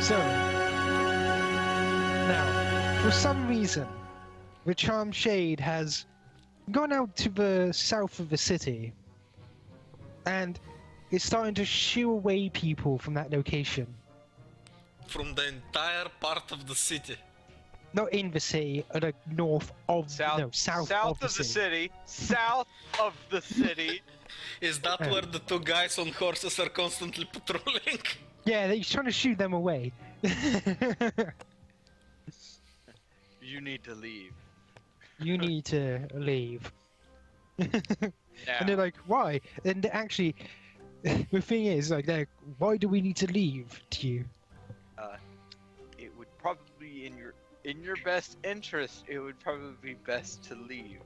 So, now, for some reason, the Charm Shade has gone out to the south of the city, and it's starting to shoo away people from that location. From the entire part of the city. Not in the city, like north of South of the city. South of the city. Is that where the two guys on horses are constantly patrolling? Yeah, he's trying to shoot them away. You need to leave. You need to leave. Now. And they're like, why? And actually, the thing is, like, they're, why do we need to leave to you? It would probably in your best interest. It would probably be best to leave.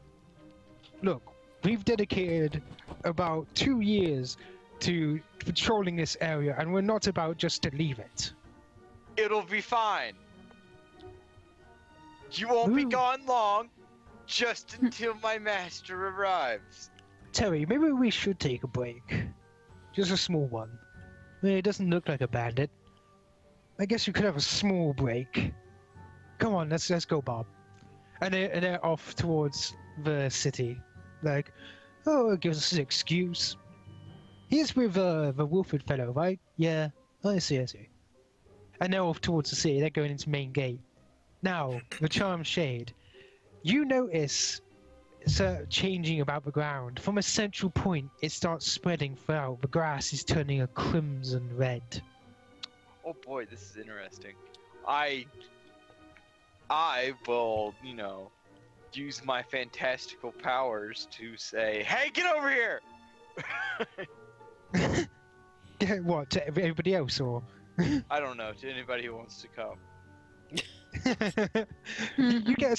Look, we've dedicated about 2 years to patrolling this area, and we're not about just to leave it. It'll be fine. You won't be Ooh. gone long, just until my master arrives. Terry, maybe we should take a break. Just a small one. It doesn't look like a bandit. I guess you could have a small break. Come on, let's go, Bob. And they're off towards the city. Like, oh, it gives us an excuse. He's with the Wolford fellow, right? Yeah, I see. And they're off towards the city. They're going into main gate. Now, the Charm Shade. You notice it's changing about the ground. From a central point, it starts spreading throughout. The grass is turning a crimson red. Oh boy, this is interesting. I will, use my fantastical powers to say, "Hey, get over here!" Yeah, what, to everybody else, or? I don't know, to anybody who wants to come. you get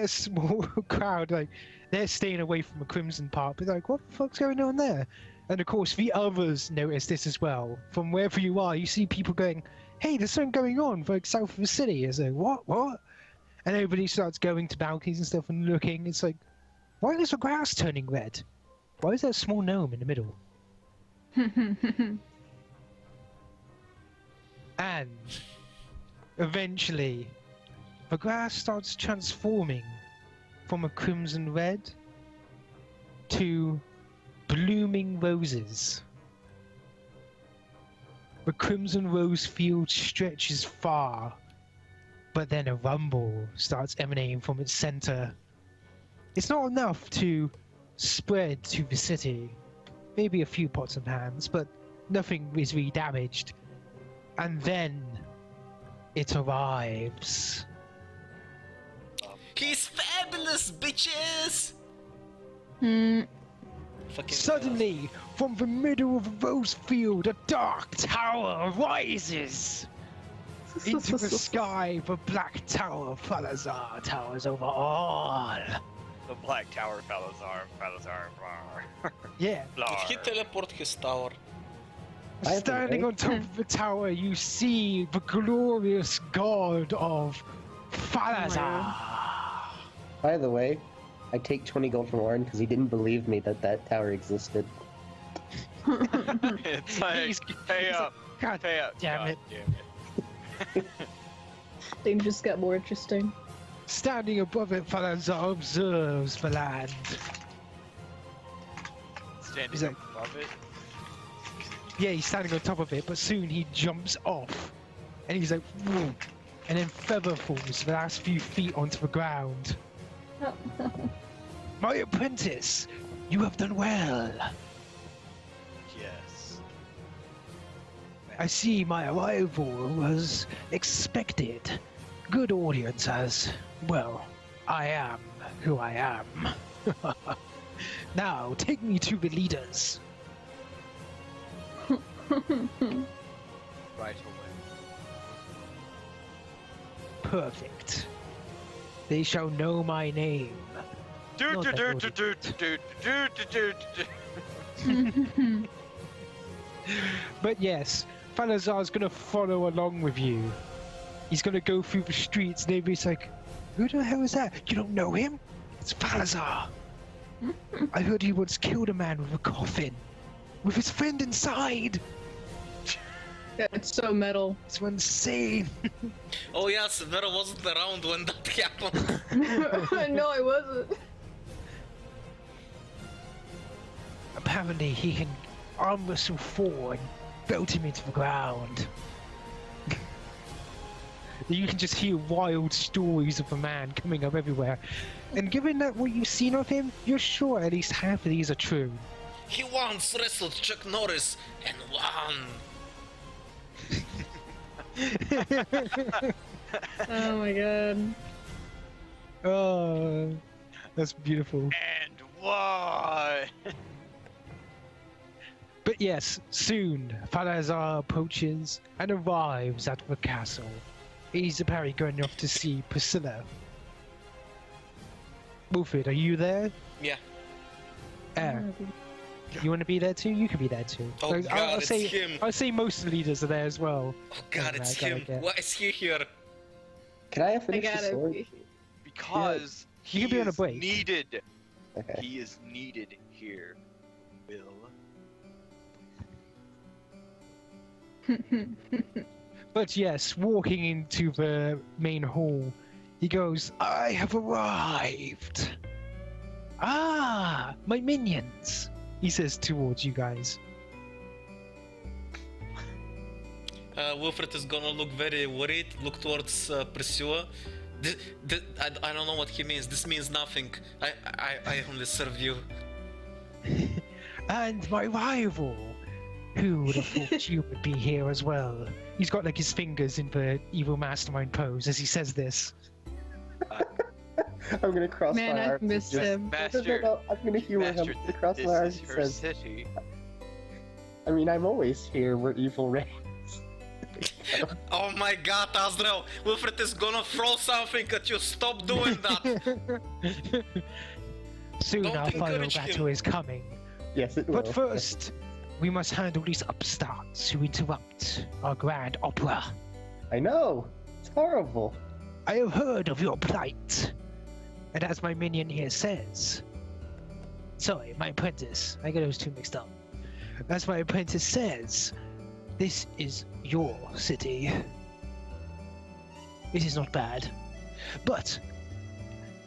a small crowd, like, they're staying away from the Crimson part, but like, what the fuck's going on there? And of course, the others notice this as well. From wherever you are, you see people going, hey, there's something going on, like, south of the city. It's like, what? And everybody starts going to balconies and stuff and looking. It's like, why is the grass turning red? Why is there a small gnome in the middle? And eventually, the grass starts transforming from a crimson red to blooming roses. The crimson rose field stretches far, but then a rumble starts emanating from its center. It's not enough to spread to the city. Maybe a few pots and pans, but nothing is really damaged. And then it arrives. He's fabulous, bitches! Fucking Suddenly, from the middle of the rose field, a dark tower rises. Into the sky, the black tower of Falazar towers over all. The Black Tower, Falazar. Yeah. Did he teleport his tower? Standing on top of the tower, you see the glorious god of Falazar. By the way, I take 20 gold from Warren because he didn't believe me that tower existed. It's like, pay up. God Pay up. damn God it. damn it. Things just get more interesting. Standing above it, Falazar observes the land. Standing He's like- above it. Yeah, he's standing on top of it, but soon he jumps off. And he's like, whoa, and then feather falls the last few feet onto the ground. My apprentice, you have done well. Yes. I see my arrival was expected. Good audience as, well, I am who I am. Now, take me to the leaders. Right away. Perfect. They shall know my name. Do Not do that do do audience. do do do do do do. But yes, Falazar's gonna follow along with you. He's gonna go through the streets and everybody's like, who the hell is that? You don't know him? It's Falazar. I heard he once killed a man with a coffin. With his friend inside. It's so metal. It's insane. Oh yes, Vera wasn't around when that happened. No, I wasn't. Apparently, he can arm wrestle Thor and belt him into the ground. You can just hear wild stories of the man coming up everywhere. And given that what you've seen of him, you're sure at least half of these are true. He once wrestled Chuck Norris and won. Oh my god. Oh, that's beautiful. And why? But yes, soon, Falazar approaches and arrives at the castle. He's apparently going off to see Priscilla. Wilfred, are you there? Yeah. You want to be there too? You can be there too. Oh I'll god, it's say, him. I'll say most of the leaders are there as well. Oh god, it's I gotta him. get- Why is he here? Can I I finish the got sword? it. Because You can be on a is break. needed. Okay. He is needed here, Will. But yes, walking into the main hall, he goes, I have arrived. Ah, my minions, he says towards you guys. Wilfred is gonna look very worried, look towards Priscilla. I don't know what he means. This means nothing. I only serve you. And my rival. Who would have thought you would be here as well? He's got like his fingers in the evil mastermind pose as he says this. I'm gonna cross Man, my I've arms. and missed just- him. Master, No, I'm gonna humor Master, him. Cross this my arms is and her says, city. I mean, I'm always here where evil reigns. Oh my god, Azrael! Wilfred is gonna throw something at you. Stop doing that. Soon Don't our final encourage battle him. is coming. Yes, it will. But first, we must handle these upstarts who interrupt our grand opera. I know. It's horrible. I have heard of your plight. And as my minion here says... Sorry, my apprentice. I get those two mixed up. As my apprentice says, this is your city. It is not bad. But,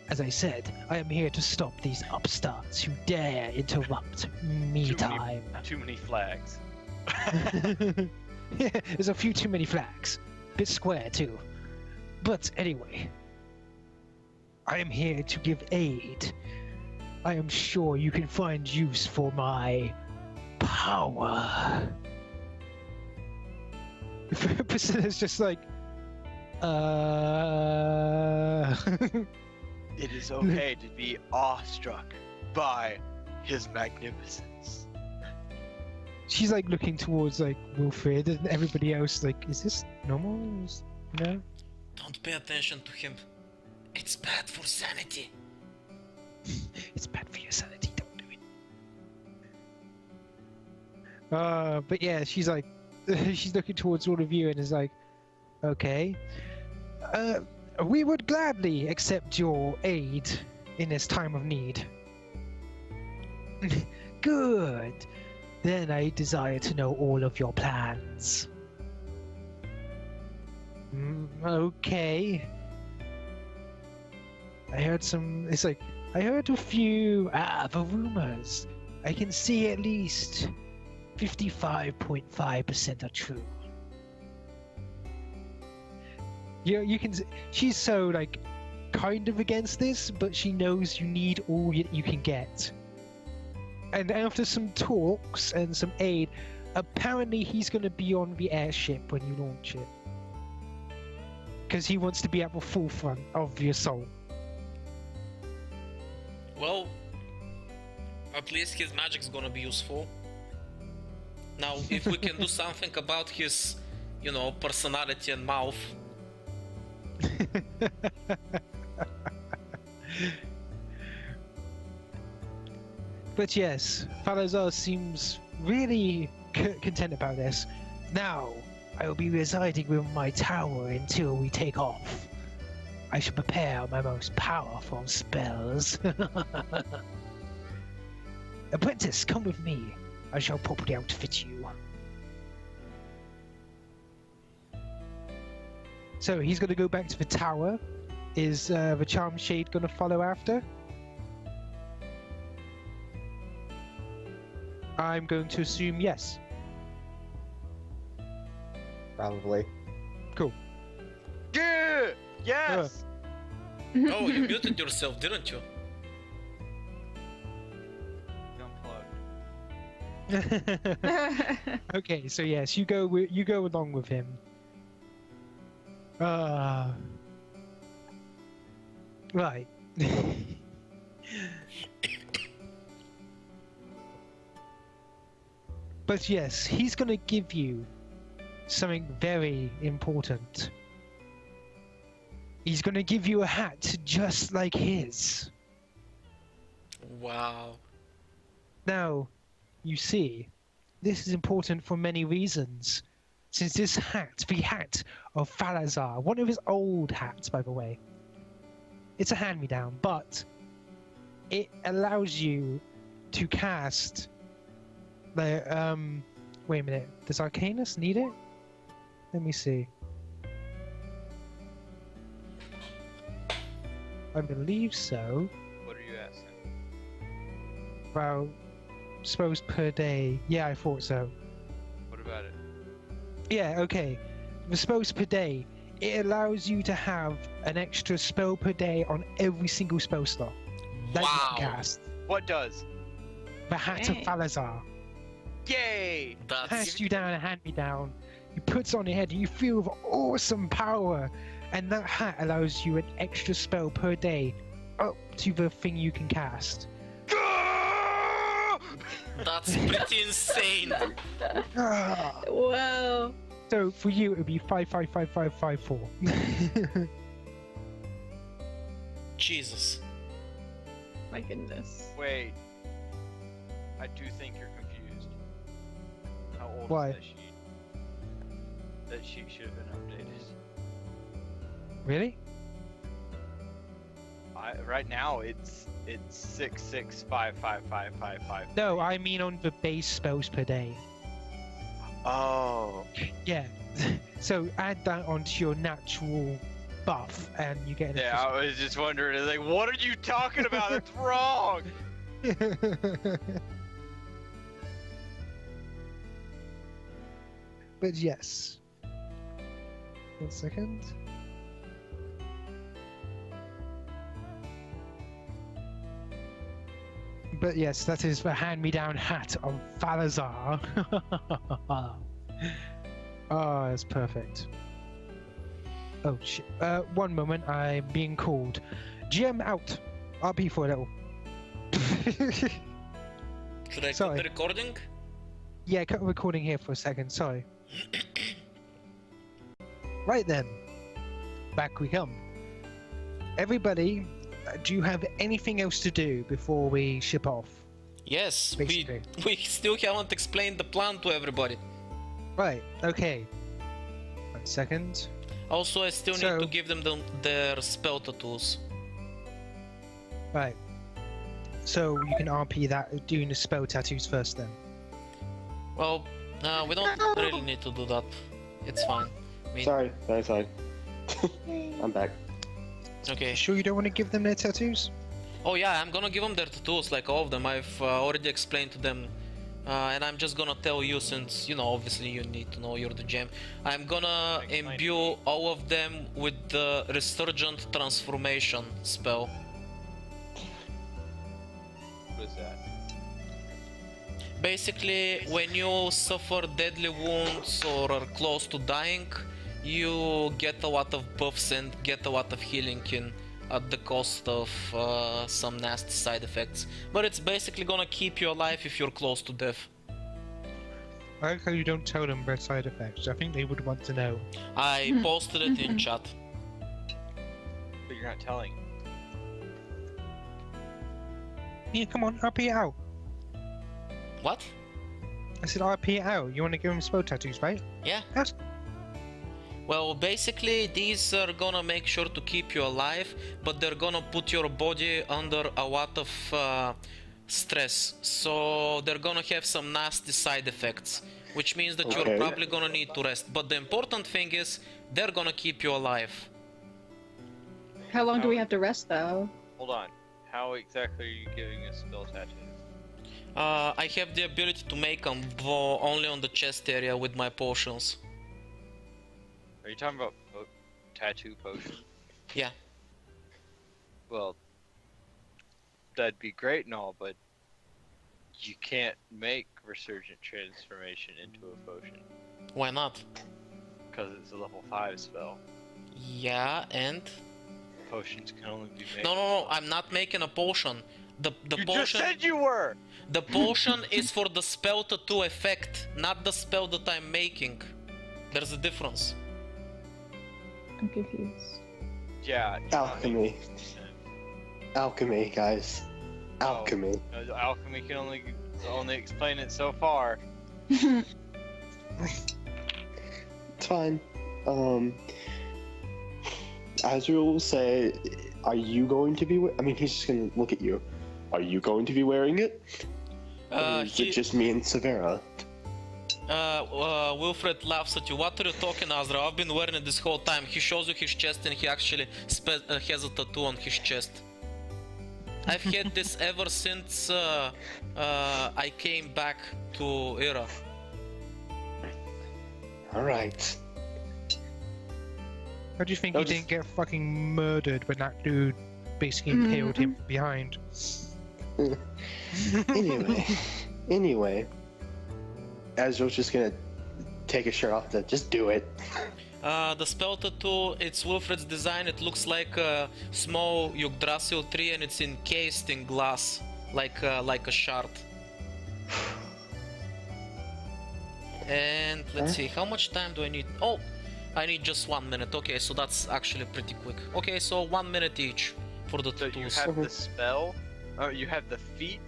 as I said, I am here to stop these upstarts who dare interrupt me time. Too many flags. Yeah, there's a few too many flags. Bit square too. But anyway, I am here to give aid. I am sure you can find use for my power. Priscilla's just like, It is okay to be awestruck by his magnificence. She's like looking towards like Wilfred and everybody else. Like, is this normal? No. Don't pay attention to him. It's bad for sanity. It's bad for your sanity. Don't do it. But yeah, she's like, she's looking towards all of you and is like, okay, we would gladly accept your aid in this time of need. Good. Then I desire to know all of your plans. Okay. I heard some. It's like I heard a few. The rumors. I can see at least 55.5% are true. You can. She's so like kind of against this, but she knows you need all you can get. And after some talks and some aid, apparently he's going to be on the airship when you launch it. Because he wants to be at the forefront of the assault. Well, at least his magic's gonna be useful. Now, if we can do something about his, personality and mouth. But yes, Falazar seems really content about this. Now, I will be residing with my tower until we take off. I shall prepare my most powerful spells. Apprentice, come with me. I shall properly outfit you. So he's gonna go back to the tower. Is the Charm Shade gonna follow after? I'm going to assume yes. Probably. Cool. Yeah! Yes! Oh, you muted yourself, didn't you? Unplugged. Okay, so yes, you go along with him. Right. But yes, he's gonna give you something very important. He's gonna give you a hat just like his. Wow. Now, you see, this is important for many reasons. Since this hat, the hat of Falazar, one of his old hats, by the way, it's a hand-me-down, but it allows you to cast the, wait a minute, does Arcanus need it? Let me see. I believe so. What are you asking? Well, spells per day. Yeah, I thought so. What about it? Yeah, okay. The spells per day, it allows you to have an extra spell per day on every single spell slot that you Wow. can cast. What does? The Hat of Dang. Falazar. Yay! That's Hands you down and hand me down. You put it on your head and you feel with awesome power. And that hat allows you an extra spell per day up to the thing you can cast. that's pretty insane. Ah. Wow. So for you, it would be 555554. Jesus. My goodness. Wait. I do think you're confused. How old Why? is that sheet? That sheet should have been updated. Really? Right now it's 66555555. No, I mean on the base spells per day. Oh. Yeah. So add that onto your natural buff, and you get an Yeah, I was just wondering, like, what are you talking about? That's wrong. But yes. 1 second. But yes, that is the hand-me-down hat of Falazar. Oh, that's perfect. Oh shit. One moment, I'm being called. GM out. RP for a little. Should I Sorry. cut the recording? Yeah, cut the recording here for a second, sorry. Right then. Back we come. Everybody, do you have anything else to do before we ship off? Yes, Basically. we still haven't explained the plan to everybody. Right, okay. 1 second. Also, I still So- need to give them their spell tattoos. Right. So you can RP that doing the spell tattoos first then. Well, we don't really need to do that. It's fine. I mean, Sorry. I'm back. okay. Sure you don't want to give them their tattoos? Oh yeah, I'm gonna give them their tattoos, like all of them. I've already explained to them, and I'm just gonna tell you, since you know, obviously you need to know, you're the GM. I'm gonna Explain to imbue me. all of them with the Resurgent Transformation spell. What is that? Basically, when you suffer deadly wounds or are close to dying, you get a lot of buffs and get a lot of healing in at the cost of some nasty side effects. But it's basically gonna keep you alive if you're close to death. I like how you don't tell them their side effects. I think they would want to know. I posted it in chat. But you're not telling. Yeah, come on, RP it out. What? I said RP it out. You want to give them spell tattoos, right? Yeah. That's... Well, basically, these are gonna make sure to keep you alive, but they're gonna put your body under a lot of stress. So they're gonna have some nasty side effects. which means that Okay. you're probably gonna need to rest. But the important thing is, they're gonna keep you alive. How long do we have to rest though? Hold on. How exactly are you giving us spell tattoos? I have the ability to make them only on the chest area with my potions. Are you talking about tattoo potion? Yeah. Well, that'd be great and all, but you can't make Resurgent Transformation into a potion Why not? because it's a level 5 spell. Yeah, and? Potions can only be made. No, I'm not making a potion. The You potion. just said you were. The potion is for the spell tattoo effect, not the spell that I'm making. There's a difference. I'm confused. Yeah. Alchemy. Alchemy, guys. Alchemy. Alchemy can only explain it so far. It's fine. Azrael will say, are you going to be I mean, he's just gonna look at you. Are you going to be wearing it? Or is it just me and Severa? Wilfred laughs at you. What are you talking, Azra? I've been wearing it this whole time. He shows you his chest and he actually has a tattoo on his chest. I've had this ever since I came back to Era. Alright. How do you think No, he just- didn't get fucking murdered when that dude basically impaled him from behind? Anyway. Azrael's just gonna take his shirt off and just do it. The spell tattoo, it's Wilfred's design. It looks like a small Yggdrasil tree and it's encased in glass, like a shard. And let's see, how much time do I need? Oh, I need just 1 minute. Okay, so that's actually pretty quick. Okay, so 1 minute each for the So you tattoos. have the spell. You have the feat.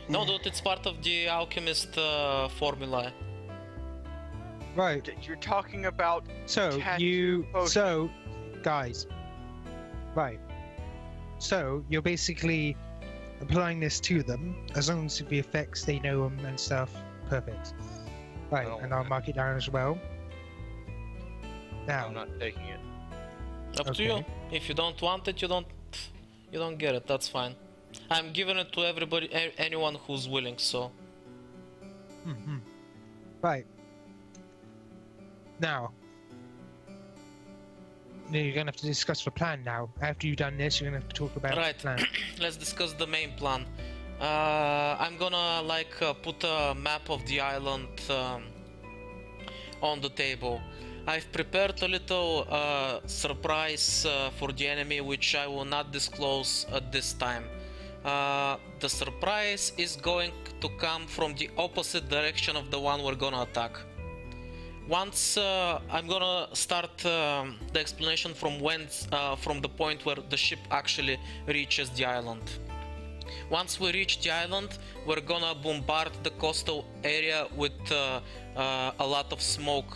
No, dude, it's part of the alchemist formula. Right. You're talking about. So Tattoo potion. so guys, right. So you're basically applying this to them as long as the effects they know them and stuff. Perfect. Right, Oh, and I'll okay. mark it down as well. Now, I'm not taking it. Up to you. If you don't want it, you don't get it. That's fine. I'm giving it to everybody, anyone who's willing. So right. Now, you're gonna have to discuss the plan now. After you've done this, you're gonna have to talk about Right. the plan. let's discuss the main plan. I'm gonna put a map of the island on the table. I've prepared a little surprise for the enemy, which I will not disclose at this time. The surprise is going to come from the opposite direction of the one we're gonna attack. Once I'm gonna start the explanation from the point where the ship actually reaches the island. Once we reach the island, we're gonna bombard the coastal area with a lot of smoke.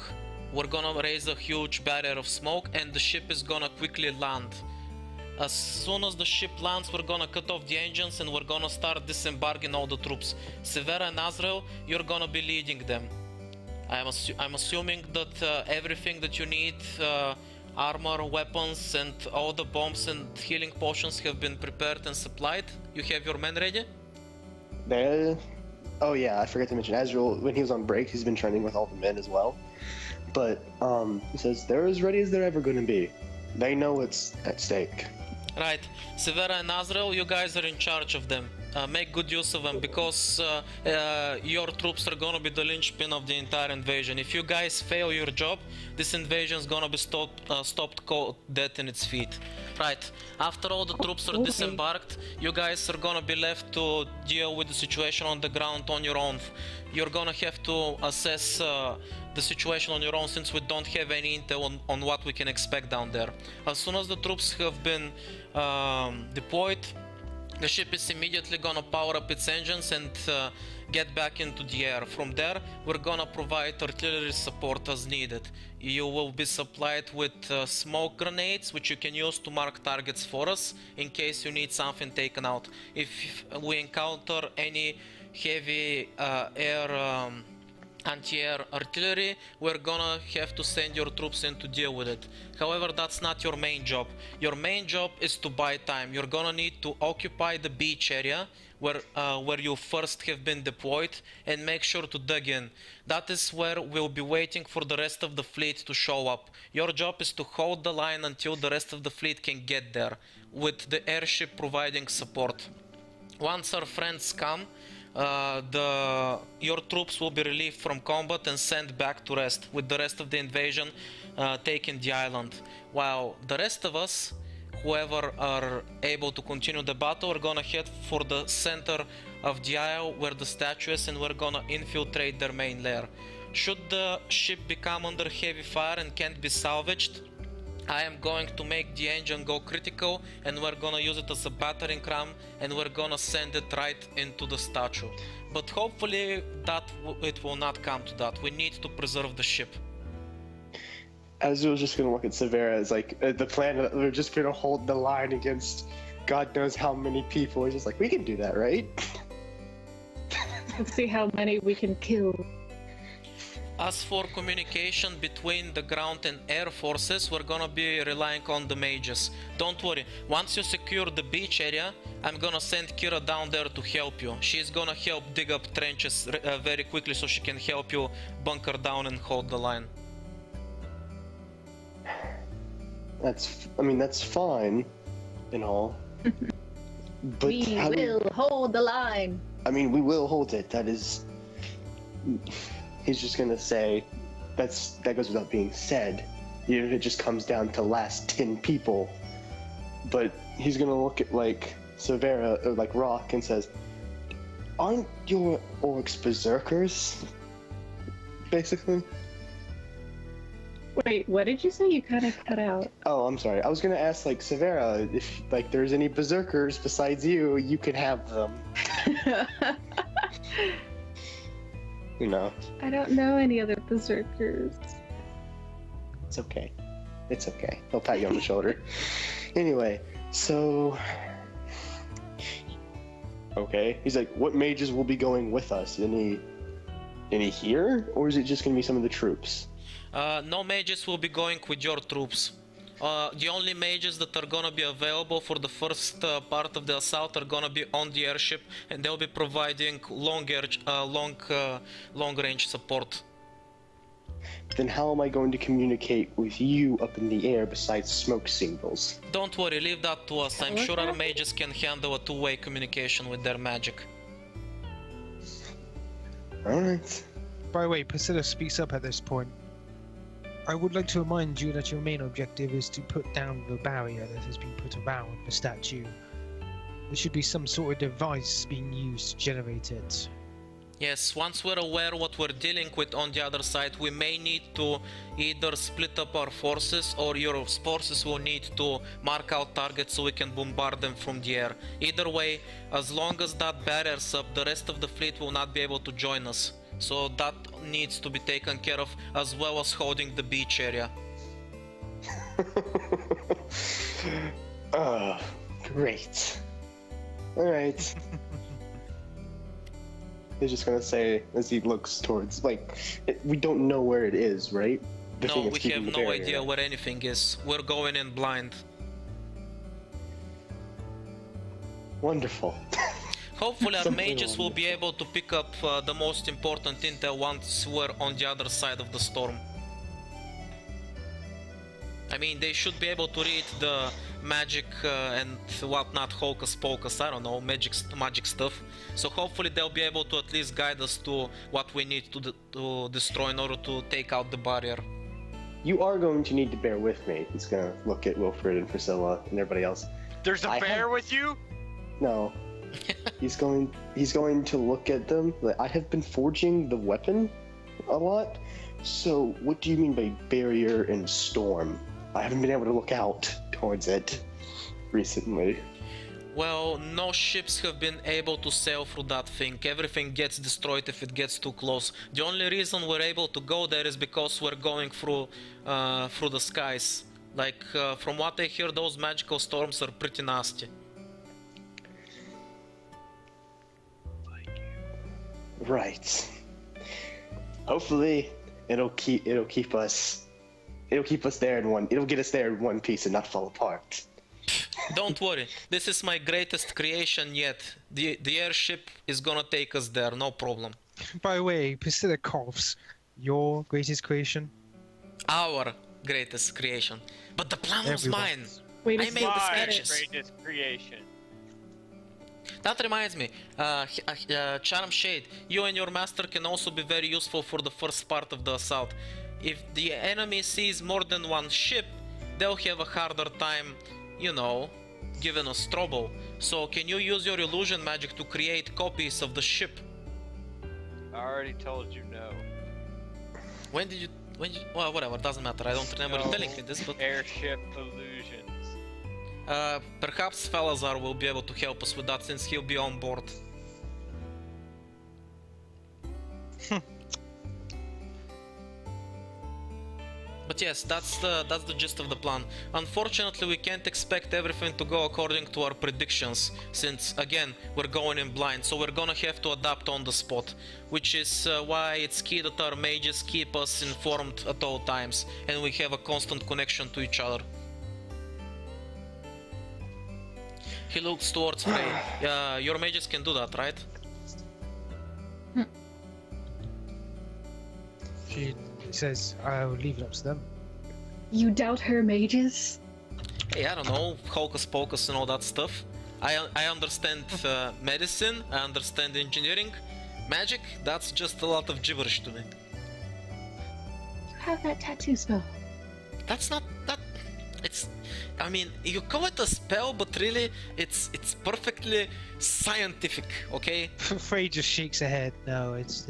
We're gonna raise a huge barrier of smoke and the ship is gonna quickly land. As soon as the ship lands, we're gonna cut off the engines and we're gonna start disembarking all the troops. Severa and Azrael, you're gonna be leading them. I'm assuming that everything that you need, armor, weapons, and all the bombs and healing potions have been prepared and supplied. You have your men ready? Oh yeah, I forgot to mention Azrael, when he was on break, he's been training with all the men as well. But he says they're as ready as they're ever going to be. They know what's at stake. Right, Severa and Azrael, you guys are in charge of them. Make good use of them because your troops are gonna be the linchpin of the entire invasion. If you guys fail your job, this invasion is gonna be stopped cold dead in its feet. Right, after all the troops are disembarked, you guys are gonna be left to deal with the situation on the ground on your own. You're gonna have to assess the situation on your own since we don't have any intel on what we can expect down there. As soon as the troops have been deployed, the ship is immediately gonna power up its engines and get back into the air. From there, we're gonna provide artillery support as needed. You will be supplied with smoke grenades, which you can use to mark targets for us in case you need something taken out. If we encounter any heavy air anti-air artillery, we're gonna have to send your troops in to deal with it. However, that's not your main job. Your main job is to buy time. You're gonna need to occupy the beach area where you first have been deployed and make sure to dig in. That is where we'll be waiting for the rest of the fleet to show up. Your job is to hold the line until the rest of the fleet can get there, with the airship providing support. Once our friends come, your troops will be relieved from combat and sent back to rest, with the rest of the invasion taking the island. While the rest of us, whoever are able to continue the battle, are gonna head for the center of the isle where the statue is, and we're gonna infiltrate their main lair. Should the ship become under heavy fire and can't be salvaged, I am going to make the engine go critical, and we're gonna use it as a battering ram, and we're gonna send it right into the statue. But hopefully it will not come to that. We need to preserve the ship. Azrael's just gonna look at Severa as like the plan that we're just gonna hold the line against God knows how many people. He's just like, we can do that, right? Let's see how many we can kill. As for communication between the ground and air forces, we're gonna be relying on the mages. Don't worry, once you secure the beach area, I'm gonna send Kira down there to help you. She's gonna help dig up trenches very quickly so she can help you bunker down and hold the line. That's fine and all. But We will hold the line. we will hold it. That is. He's just gonna say, that goes without being said. Even if it just comes down to last 10 people. But he's gonna look at like Severa or like Rock and says, "Aren't your orcs berserkers?" Basically. Wait, what did you say? You kind of cut out. Oh, I'm sorry. I was gonna ask like Severa if like there's any berserkers besides you, you could have them. You know. I don't know any other berserkers. It's okay. It's okay. He'll pat you on the shoulder. Anyway, so. Okay. He's like, what mages will be going with us? Any here? Or is it just gonna be some of the troops? No mages will be going with your troops. The only mages that are gonna be available for the first part of the assault are gonna be on the airship, and they'll be providing long range support. Then how am I going to communicate with you up in the air besides smoke signals? Don't worry, leave that to us. I'm sure our mages can handle a two-way communication with their magic. Alright. By the way, Priscilla speaks up at this point. I would like to remind you that your main objective is to put down the barrier that has been put around the statue. There should be some sort of device being used to generate it. Yes, once we're aware what we're dealing with on the other side, we may need to either split up our forces, or your forces will need to mark out targets so we can bombard them from the air. Either way, as long as that barrier's up, the rest of the fleet will not be able to join us. So that needs to be taken care of, as well as holding the beach area. Great. Alright. He's just gonna say, as he looks towards, we don't know where it is, right? No, we have no idea where anything is. We're going in blind. Wonderful. Hopefully our mages will be able to pick up the most important intel once we're on the other side of the storm. They should be able to read the magic and whatnot, hocus pocus, I don't know, magic stuff. So hopefully they'll be able to at least guide us to what we need to destroy in order to take out the barrier. You are going to need to bear with me. He's gonna look at Wilfred and Priscilla and everybody else. There's a bear with you? No. He's going to look at them. I have been forging the weapon a lot. So what do you mean by barrier and storm? I haven't been able to look out towards it recently. Well, no ships have been able to sail through that thing. Everything gets destroyed if it gets too close. The only reason we're able to go there is because we're going through the skies. From what I hear, those magical storms are pretty nasty. Right. Hopefully, it'll keep us there in one. It'll get us there in one piece and not fall apart. Don't worry, this is my greatest creation yet. The airship is gonna take us there, no problem. By the way, Priscilla coughs. Your greatest creation? Our greatest creation. But the plan was mine. Wait, I it's made the My sketches. greatest creation. That reminds me, Charm Shade, you and your master can also be very useful for the first part of the assault. If the enemy sees more than one ship, they'll have a harder time, you know, giving us trouble. So can you use your illusion magic to create copies of the ship? I already told you no. When did you... well, whatever, doesn't matter, I don't remember you telling me this, but... Airship illusions. Perhaps Felazar will be able to help us with that since he'll be on board. But yes, that's the gist of the plan. Unfortunately, we can't expect everything to go according to our predictions, since, again, we're going in blind, so we're gonna have to adapt on the spot. Which is why it's key that our mages keep us informed at all times, and we have a constant connection to each other. He looks towards Frey. Your mages can do that, right? She says, I'll leave it up to them. You doubt her mages? Hey, I don't know, hocus pocus and all that stuff. I understand medicine, I understand engineering. Magic, that's just a lot of gibberish to me. You have that tattoo spell. That's not that. It's. I mean, you call it a spell, but really, it's perfectly scientific. Okay? Frey just shakes her head. No, it's.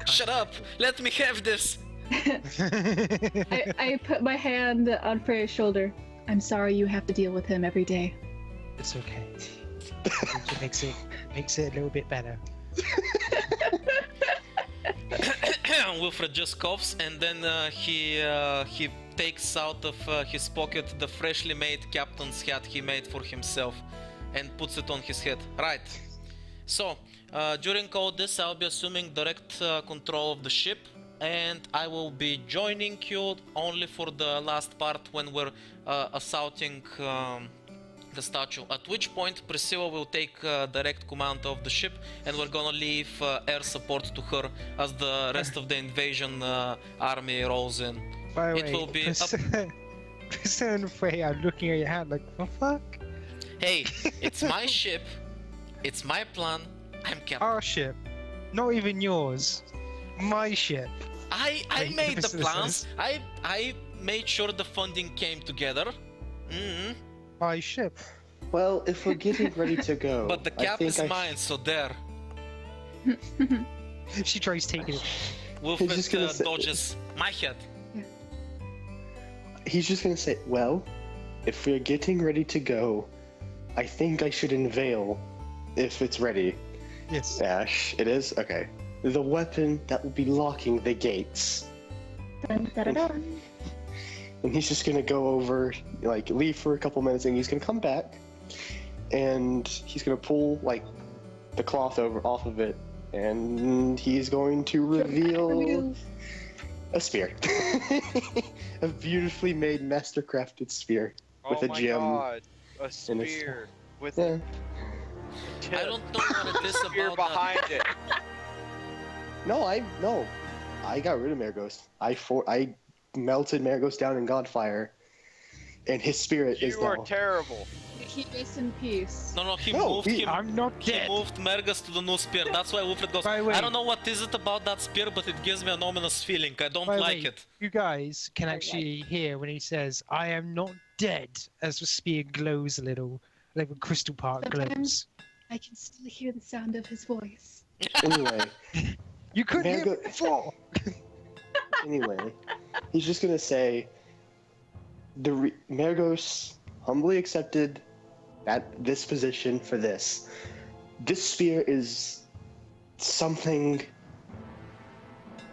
Shut up! Let me have this. I put my hand on Freya's shoulder. I'm sorry you have to deal with him every day. It's okay. It makes it a little bit better. Wilfred just coughs, and then he takes out of his pocket the freshly made captain's hat he made for himself and puts it on his head. Right. So, during all this, I'll be assuming direct control of the ship, and I will be joining you only for the last part when we're assaulting the statue. At which point, Priscilla will take direct command of the ship, and we're gonna leave air support to her as the rest of the invasion army rolls in. By the It way, will be Priscilla and Frey are looking at your hand like, what the fuck? Hey, it's my ship, it's my plan, I'm captain. Our ship. Not even yours. My ship. I Wait, made the listen. plans, I made sure the funding came together. Mm-hmm. My ship. Well, if we're getting ready to go, But the cap is mine, so there. She tries taking it. Wilfred just gonna say- dodges my head. He's just gonna say, well, if we're getting ready to go, I think I should unveil, if it's ready. Yes. Ash, it is? Okay. The weapon that will be locking the gates. Dun, dun, dun, dun. And he's just gonna go over, like, leave for a couple minutes, and he's gonna come back, and he's gonna pull, like, the cloth over off of it, and he's going to reveal a spear. A beautifully made, master-crafted spear with Oh a my gem. god, a in its- spear with Yeah. a I don't know what it is spear about that. behind it. No, I got rid of Maragos. I melted Maragos down in Godfire, and his spirit is You are now. terrible. He rests in peace. No, he No, moved him. I'm not He dead. moved Mergus to the new spear. That's why Wilfred goes, By the way- I don't know what is it about that spear, but it gives me an ominous feeling. I don't By the like way, it. You guys can actually hear when he says, I am not dead, as the spear glows a little, like a crystal part glows. Sometimes I can still hear the sound of his voice. Anyway, You couldn't hear Margo- it before! anyway, he's just gonna say, Maragos humbly accepted at this position for this. This spear is something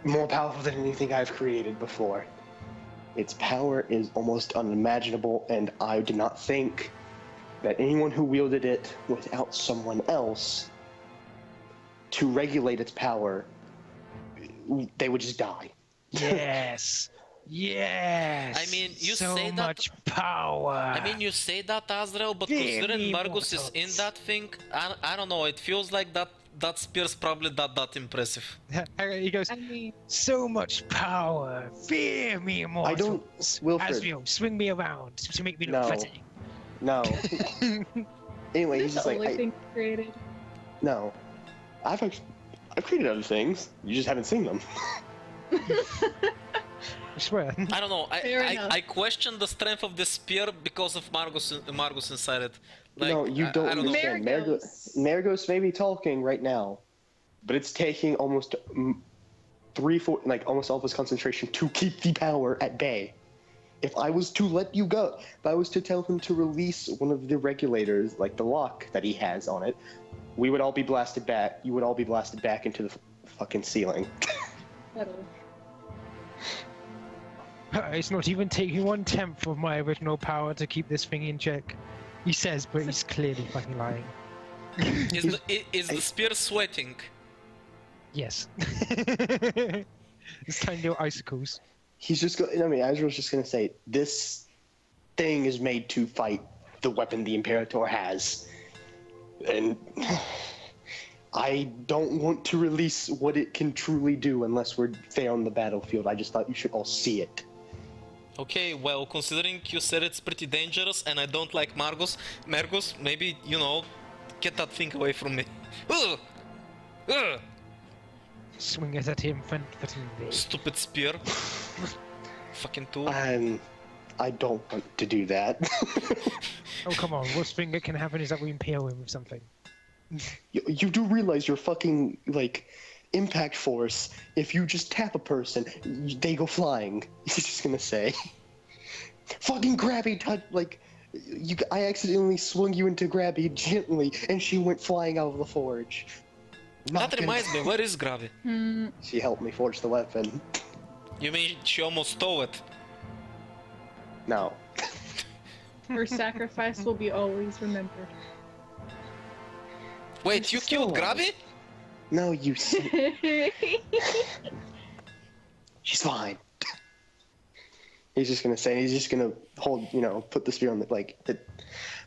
more powerful than anything I've created before. Its power is almost unimaginable, and I did not think that anyone who wielded it without someone else to regulate its power, they would just die. Yes. Yes. I mean, you so say that- much power. I mean, you say that, Azrael, but Give considering me Margus is in mortals. that thing, I don't know, it feels like that spear's probably that impressive. He goes, I mean, so much power. Fear me, immortal. I don't, Wilfred. Asriel, swing me around to make me look No. pretty. No. Anyway, he's the just like, only thing created. no. I've created other things. You just haven't seen them. I swear. I don't know, Fair enough. I question the strength of the spear because of Margus inside it. Like, No, you don't I don't know. understand. Margos. Margos may be talking right now, but it's taking almost 3/4, like almost all of his concentration to keep the power at bay. If I was to let you go, if I was to tell him to release one of the regulators, like the lock that he has on it, we would all be blasted back. You would all be blasted back into the fucking ceiling. Settle. It's not even taking 1/10 of my original power to keep this thing in check. He says, but he's clearly fucking lying. Is the spear sweating? Yes. It's tiny little icicles. He's just going. I mean, Azrael's just gonna say this thing is made to fight the weapon the Imperator has, and I don't want to release what it can truly do unless we're there on the battlefield. I just thought you should all see it. Okay, well, considering you said it's pretty dangerous and I don't like Margus, maybe, you know, get that thing away from me. Ugh! Ugh! Swing it at him furtively. Stupid spear. Fucking tool. I don't want to do that. Oh, come on. Worst thing that can happen is that we impale him with something. You do realize your fucking, like, impact force, if you just tap a person, they go flying. He's just gonna say. Fucking Grabby touch, like, I accidentally swung you into Grabby gently, and she went flying out of the forge. That reminds me, where is Gravi? She helped me forge the weapon. You mean she almost stole it? No. Her sacrifice will be always remembered. Wait, you still killed alive. Gravi? No, you She's fine. He's just gonna say, he's just gonna hold, put the spear on the,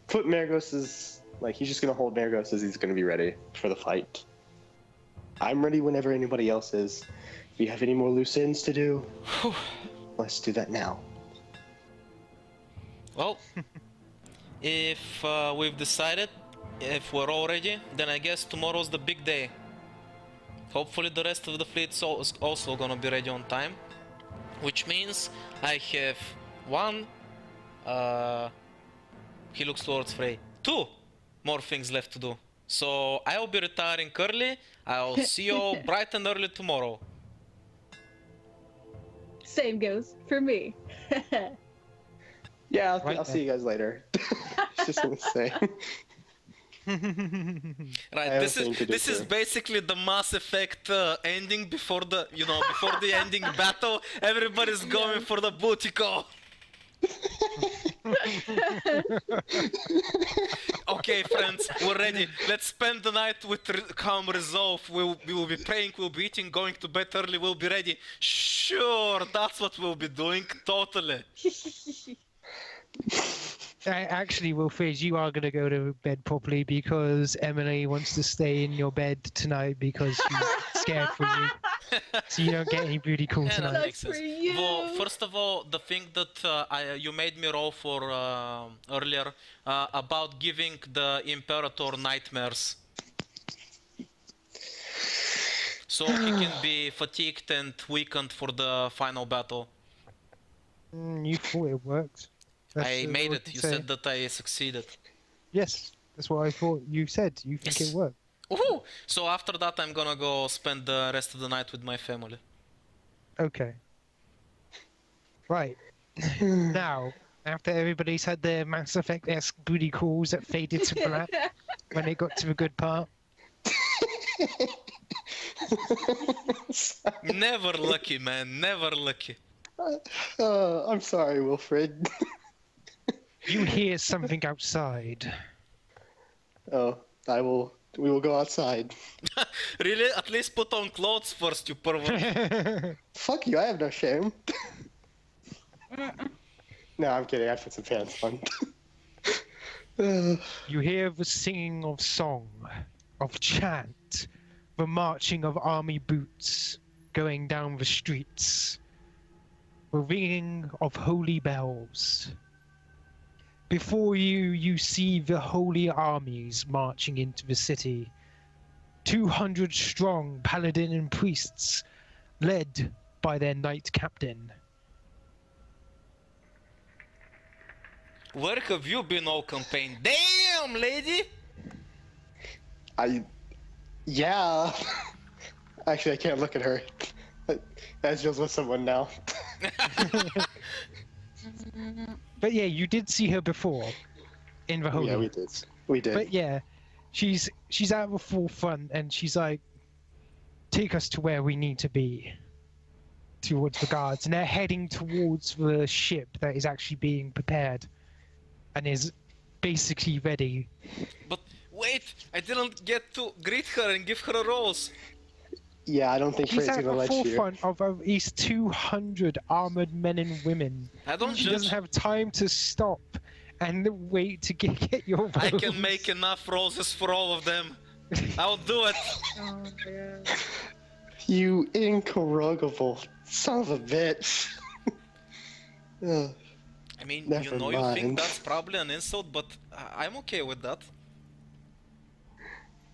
put Maragos's, he's just gonna hold Maragos as he's gonna be ready for the fight. I'm ready whenever anybody else is. If you have any more loose ends to do, let's do that now. Well, if we've decided, if we're all ready, then I guess tomorrow's the big day. Hopefully the rest of the fleet's also gonna be ready on time. Which means I have one, he looks towards Frey, 2 more things left to do. So I'll be retiring early, I'll see you all bright and early tomorrow. Same goes for me. Yeah, Right I'll see you guys later. Just gonna say. Right, have this a thing to do is too. basically the Mass Effect ending before the, before the ending battle. Everybody's going for the booty call. Okay, friends, we're ready. Let's spend the night with calm resolve. We will be praying, we'll be eating, going to bed early, we'll be ready. Sure, that's what we'll be doing, totally. Actually, Wilfrid, you are going to go to bed properly because Emily wants to stay in your bed tonight because she's scared for you. So you don't get any booty call Yeah, that tonight. makes sense. for you. Well, first of all, the thing that you made me roll for earlier about giving the Imperator nightmares. So he can be fatigued and weakened for the final battle. You thought it worked. I made all it. can You say. said that I succeeded. Yes, that's what I thought you said. You think Yes. it worked. Woohoo! So after that, I'm gonna go spend the rest of the night with my family. Okay. Right. Now, after everybody's had their Mass Effect-esque booty calls that faded to black when it got to a good part. Never lucky, man. Never lucky. I'm sorry, Wilfred. You hear something outside. Oh, we will go outside. Really? At least put on clothes first, you pervert. Fuck you, I have no shame. No, I'm kidding, I put some pants on. You hear the singing of song, of chant, the marching of army boots going down the streets, the ringing of holy bells. Before you, you see the holy armies marching into the city. 200 strong paladin and priests, led by their knight captain. Where have you been all campaign? Damn, lady! Yeah. Actually, I can't look at her. Ezreal's with someone now. But yeah, you did see her before in the holy. Yeah, we did. We did. But yeah, she's at the forefront and she's like, take us to where we need to be. Towards the guards, and they're heading towards the ship that is actually being prepared and is basically ready. But wait, I didn't get to greet her and give her a rose. Yeah, I don't think She's Frey's at gonna the let you. forefront of at least 200 armored men and women. I don't She judge. doesn't have time to stop and wait to get your rose. I can make enough roses for all of them. I'll do it. Oh my god. You incorrigible son of a bitch. Ugh. I mean, Never you know, you think mind. that's probably an insult, but I'm okay with that.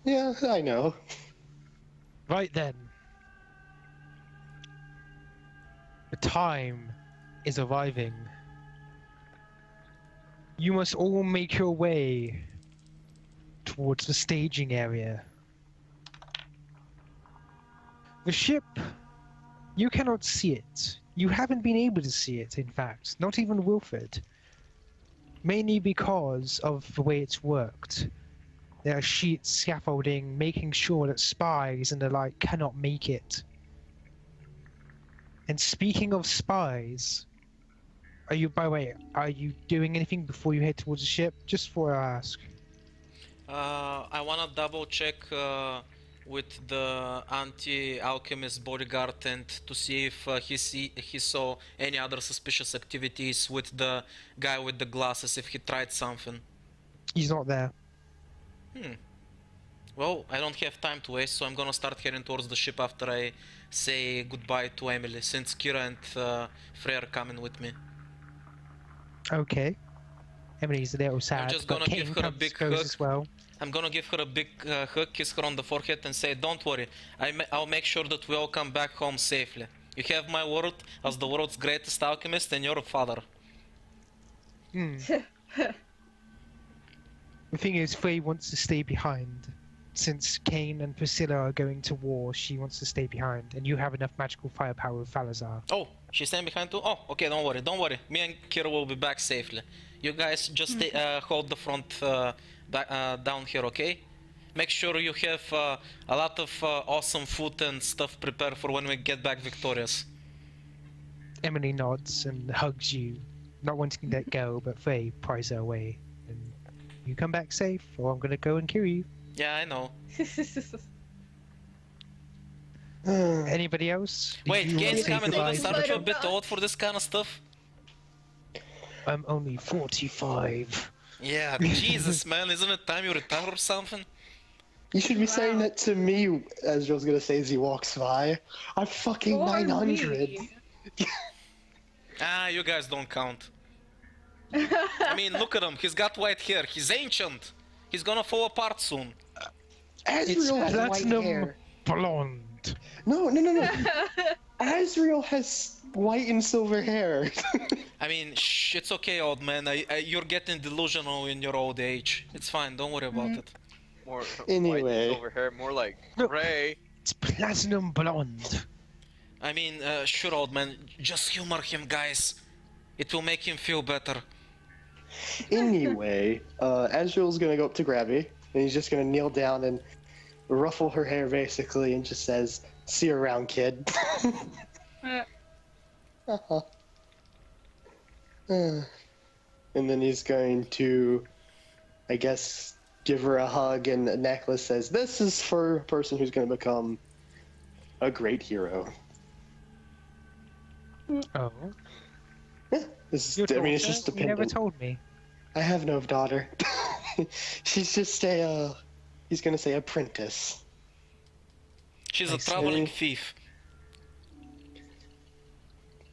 Yeah, I know. Right then. The time is arriving. You must all make your way towards the staging area. The ship, you cannot see it. You haven't been able to see it, in fact, not even Wilfred. Mainly because of the way it's worked. There are sheets, scaffolding, making sure that spies and the like cannot make it. And speaking of spies, by the way, are you doing anything before you head towards the ship? Just for I ask. I wanna double check with the anti-alchemist bodyguard and to see if he saw any other suspicious activities with the guy with the glasses, if he tried something. He's not there. Well, I don't have time to waste, so I'm gonna start heading towards the ship after I say goodbye to Emily, since Kira and Frey are coming with me. Okay. Emily's a little sad, just but gonna give Kane her a big goes hug. as well. I'm gonna give her a big hug, kiss her on the forehead and say, don't worry, I'll make sure that we all come back home safely. You have my word as the world's greatest alchemist and your father. The thing is, Frey wants to stay behind. Since Kane and Priscilla are going to war, she wants to stay behind, and you have enough magical firepower with Falazar. Oh, she's staying behind too? Oh, okay, don't worry. Me and Kira will be back safely. You guys just stay, hold the front down here, okay? Make sure you have a lot of awesome food and stuff prepared for when we get back victorious. Emily nods and hugs you, not wanting to let go, but Frey pries her away. And you come back safe, or I'm gonna go and kill you. Yeah, I know. Anybody else? Wait, You wanna Kane's say coming. goodbye? Don't start you a bit old for this kind of stuff? I'm only 45. Yeah, Jesus, man, isn't it time you retire or something? You should be saying that to me, Ezreal's gonna say as he walks by. I'm fucking Or 900. me. Ah, you guys don't count. I mean, look at him. He's got white hair. He's ancient. He's gonna fall apart soon. It's Ezreal has white platinum hair. blonde. No. Ezreal has white and silver hair. I mean, shh, it's okay, old man. You're getting delusional in your old age. It's fine. Don't worry about it. More Anyway. white over hair, more like Look. gray. It's platinum blonde. I mean, sure, old man. Just humor him, guys. It will make him feel better. Anyway, Ezreal's gonna go up to Grabby, and he's just gonna kneel down and ruffle her hair basically, and just says, "See you around, kid." Uh-huh. And then he's going to, I guess, give her a hug, and the necklace says, "This is for a person who's going to become a great hero." Oh, Yeah, this is. your I mean, it's daughter? just You never dependent. told me. I have no daughter. She's just a. He's going to say apprentice. She's I a see. traveling thief.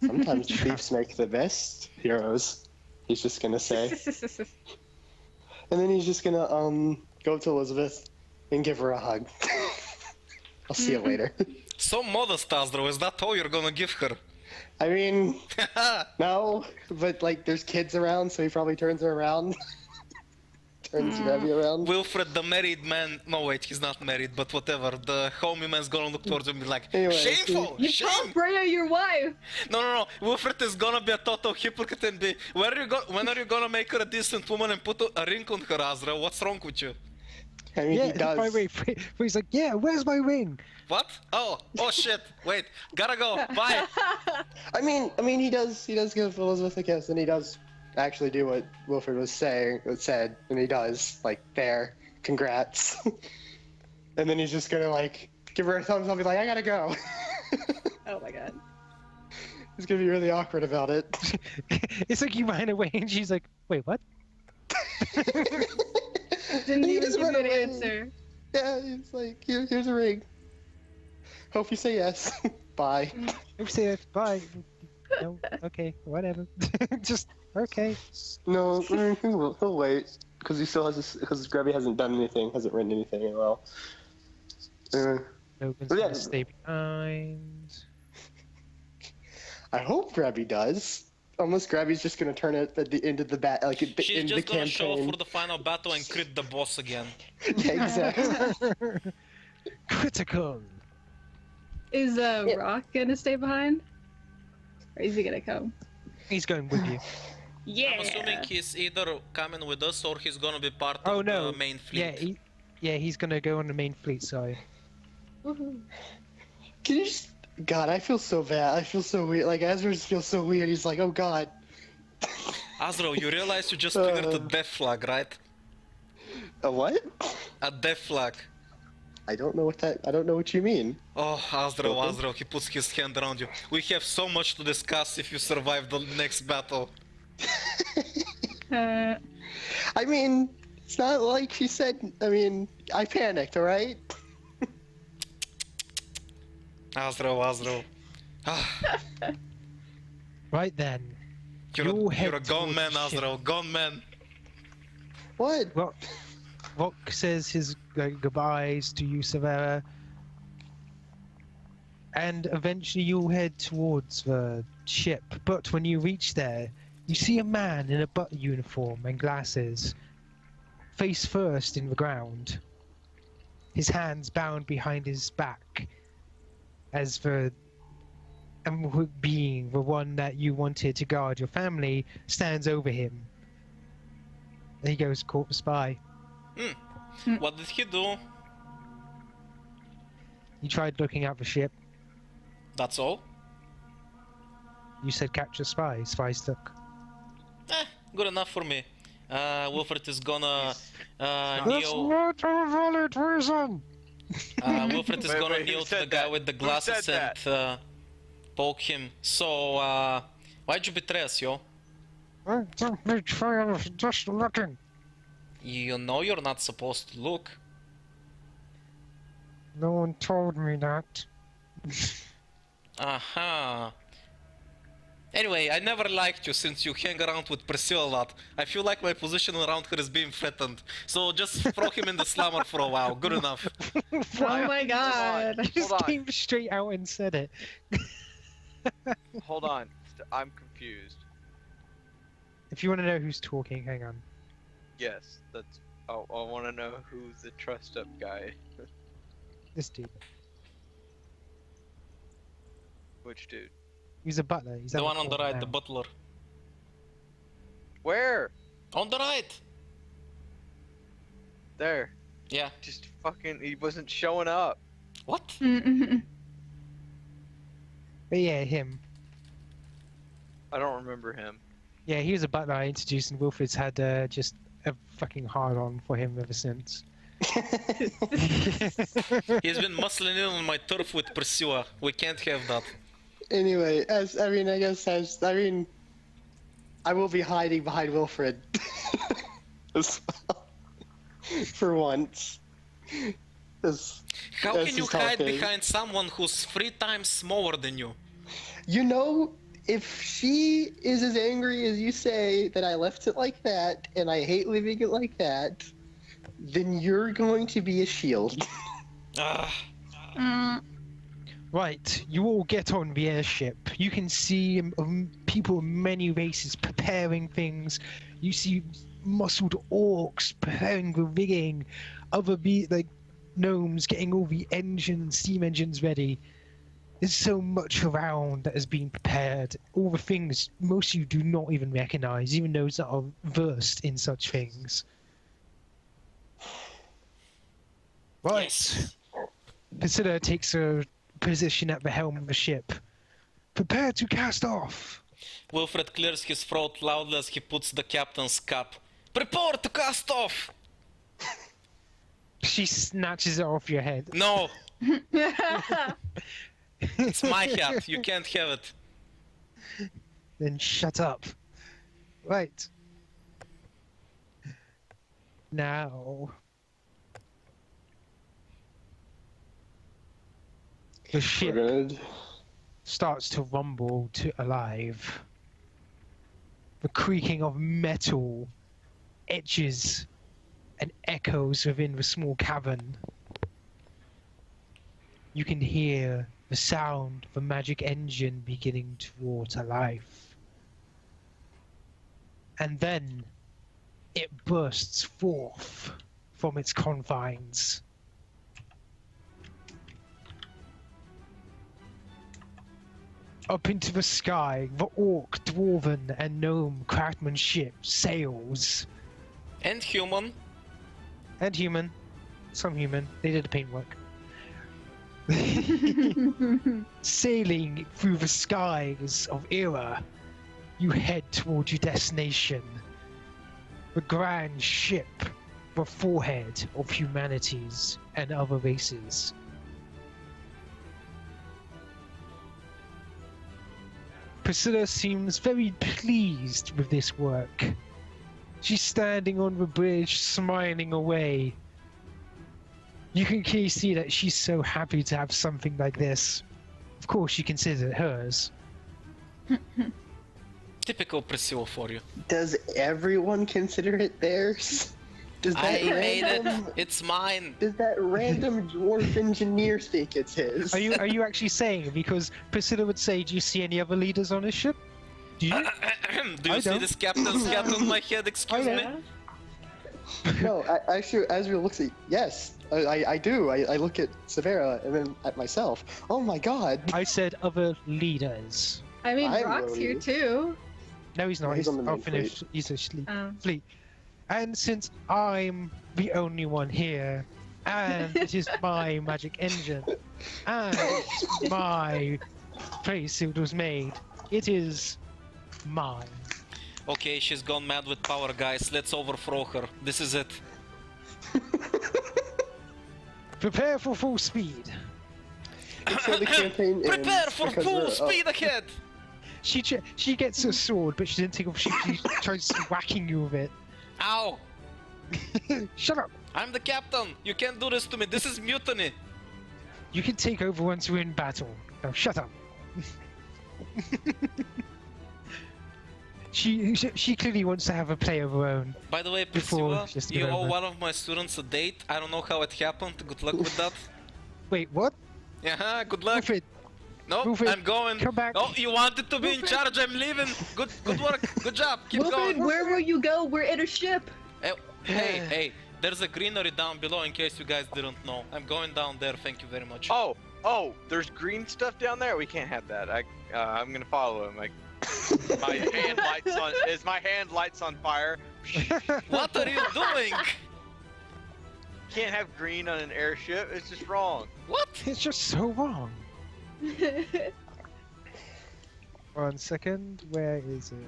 Sometimes thieves make the best heroes. He's just going to say. And then he's just gonna go to Elizabeth and give her a hug. I'll see you later. So modest, Azdro, is that all you're gonna give her? I mean, no, but like there's kids around, so he probably turns her around. Turns Rebby around. Wilfred, the married man. No, wait, he's not married, but whatever. The homie man's gonna look towards him and be like, Anyway, shameful! You Shame! called Freya your wife! No. Wilfred is gonna be a total hypocrite and be, when are you gonna make her a decent woman and put a ring on her, Azra? What's wrong with you? I mean, Yeah, he does. by the way, he's like, yeah, where's my ring? What? Oh shit! Wait, gotta go. Bye. I mean, he does give Elizabeth a kiss, and he does actually do what Wilfred said, and he does, like, there, congrats. And then he's just gonna, like, give her a thumbs up and be like, I gotta go. Oh my god. He's gonna be really awkward about it. It's like you ran away and she's like, wait, what? Didn't He even just give ran you an away. answer. Yeah, he's like, here's a ring. Hope you say yes. Bye. Oops, say bye. No, okay, whatever. Just, okay. No, he'll wait. Because he still has because Grubby hasn't done anything, hasn't written anything in a while. Logan's But yeah. gonna stay behind. I hope Grubby does. Unless Grubby's just gonna turn it at the end of the She's end of the just gonna show up campaign. for the final battle and crit the boss again. Yeah, exactly. Critical. Is Rock gonna stay behind? Or is he gonna come? He's going with you. Yeah! I'm assuming he's either coming with us or he's gonna be part Oh of no. the main fleet. Yeah, he's gonna go on the main fleet side. Woohoo. Can you just... God, I feel so bad. I feel so weird. Like, Ezra just feels so weird. He's like, oh god. Azro, you realize you just triggered a death flag, right? A what? A death flag. I don't know what you mean. Oh, Azro, he puts his hand around you. We have so much to discuss if you survive the next battle. I mean, it's not like she said... I mean, I panicked, alright? Azro. Ah, Right then. you're You'll a head gone towards man, the ship. Azro, gone man. What? Rock says his goodbyes to you, Severa. And eventually you'll head towards the ship. But when you reach there, you see a man in a butler uniform and glasses, face first in the ground. His hands bound behind his back, as the being, the one that you wanted to guard your family, stands over him. And he goes, "Caught the spy." What did he do? You tried looking at the ship. That's all? You said capture spy. Spy stuck. Good enough for me. Wilfred is gonna That's kneel. not a valid reason. Wilfred is Wait, gonna who kneel to said the guy that? with the Who glasses said and poke him. So, why'd you betray us, yo? I don't make fire, just looking. You know you're not supposed to look. No one told me that. Aha. Anyway, I never liked you since you hang around with Priscilla a lot. I feel like my position around her is being threatened. So just throw him in the slammer for a while. Good enough. Oh my god! You just Hold on. came straight out and said it. Hold on. I'm confused. If you want to know who's talking, hang on. Yes, that's... Oh, I want to know who the trust up guy... This dude. Which dude? He's a butler. He's The at one on the court right, now. the butler. Where? On the right! There. Yeah. Just fucking... He wasn't showing up. What? Mm-mm-mm. But yeah, him. I don't remember him. Yeah, he was a butler I introduced, and Wilfred's had just a fucking hard on for him ever since. He's been muscling in on my turf with Pursuer. We can't have that. Anyway, I will be hiding behind Wilfred as well, for once. How as can you he's hide talking. behind someone who's 3 times smaller than you? You know, if she is as angry as you say that I left it like that, and I hate leaving it like that, then you're going to be a shield. Right, you all get on the airship. You can see people of many races preparing things. You see muscled orcs preparing the rigging, other gnomes getting all the steam engines ready. There's so much around that has been prepared. All the things most of you do not even recognize, even those that are versed in such things. Right. Yes. Priscilla takes a position at the helm of the ship. Prepare to cast off. Wilfred clears his throat loudly as he puts the captain's cap. Prepare to cast off! She snatches it off your head. No! It's my hat, you can't have it. Then shut up. Right. Now. The ship Good. starts to rumble alive. The creaking of metal etches and echoes within the small cavern. You can hear the sound of a magic engine beginning to roar to life. And then it bursts forth from its confines. Up into the sky, the orc, dwarven, and gnome craftsmanship sails. And human. And human. Some human. They did the paintwork. Sailing through the skies of Era, you head towards your destination. The grand ship, the forehead of humanities and other races. Priscilla seems very pleased with this work. She's standing on the bridge, smiling away. You can clearly see that she's so happy to have something like this. Of course, she considers it hers. Typical Priscilla for you. Does everyone consider it theirs? Does that I made random, it. It's mine. Does that random dwarf engineer think it's his? Are you actually saying? Because Priscilla would say, "Do you see any other leaders on this ship?" Do you? Do you I see don't. this captain's hat on my head? Excuse me. No, I actually, Azrael looks at yes, I do. I look at Severa and then at myself. Oh my god. I said other leaders. I mean, I'm Rock's here worried. too. No, he's not. He's on the main finished. fleet. He's a fleet. Oh. Fleet. And since I'm the only one here, and it is my magic engine, and it's my place it was made, it is mine. Okay, she's gone mad with power, guys. Let's overthrow her. This is it. Prepare for full speed. So the campaign ends Prepare for because full we're- speed ahead! She gets a sword, but she didn't take off. She tries whacking you with it. Ow! Shut up. I'm the captain! You can't do this to me! This is mutiny! You can take over once we're in battle. Now shut up. She clearly wants to have a play of her own. By the way, Before Priscilla, just you get owe over. one of my students a date. I don't know how it happened. Good luck with that. Wait, what? Yeah, good luck. Wilfred, No, Wilfred, I'm going. come back. Oh, you wanted to be in Wilfred. charge. I'm leaving. Good work. Good job. Keep Wilfred, going. where will you go? We're in a ship. Hey, there's a greenery down below in case you guys didn't know. I'm going down there. Thank you very much. Oh, there's green stuff down there. We can't have that. I'm gonna follow him. My hand lights on. Is my hand lights on fire? What are you doing? Can't have green on an airship. It's just wrong. What? It's just so wrong. 1 second, where is it?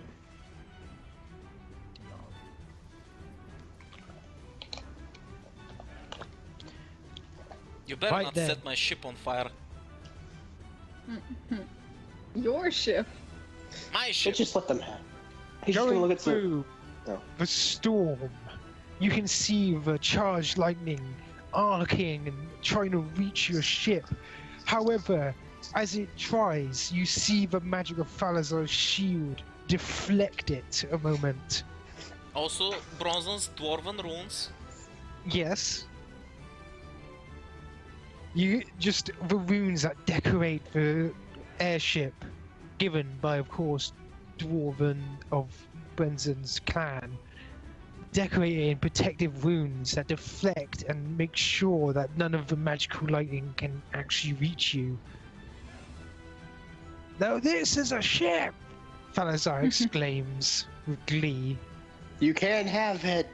You better Right not then. set my ship on fire. Your ship. My Let's ship! just let them have. He's just gonna Going look at some. through Oh. the storm, you can see the charged lightning arcing and trying to reach your ship. However, as it tries, you see the magic of Falazar's shield deflect it a moment. Also, Bronzen's dwarven runes. Yes. You just the runes that decorate the airship, given by, of course, Dwarven of Brenzen's clan, decorated in protective runes that deflect and make sure that none of the magical lightning can actually reach you. Now this is a ship! Falazar exclaims with glee. You can't have it.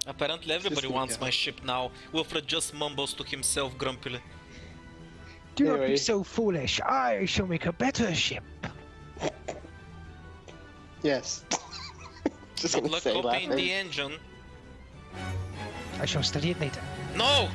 Apparently everybody Just wants go. my ship now. Wilfred just mumbles to himself grumpily. Do not Anyway. be so foolish. I shall make a better ship. Yes. Just Good gonna luck say copying the laughing. engine. I shall study it later. No!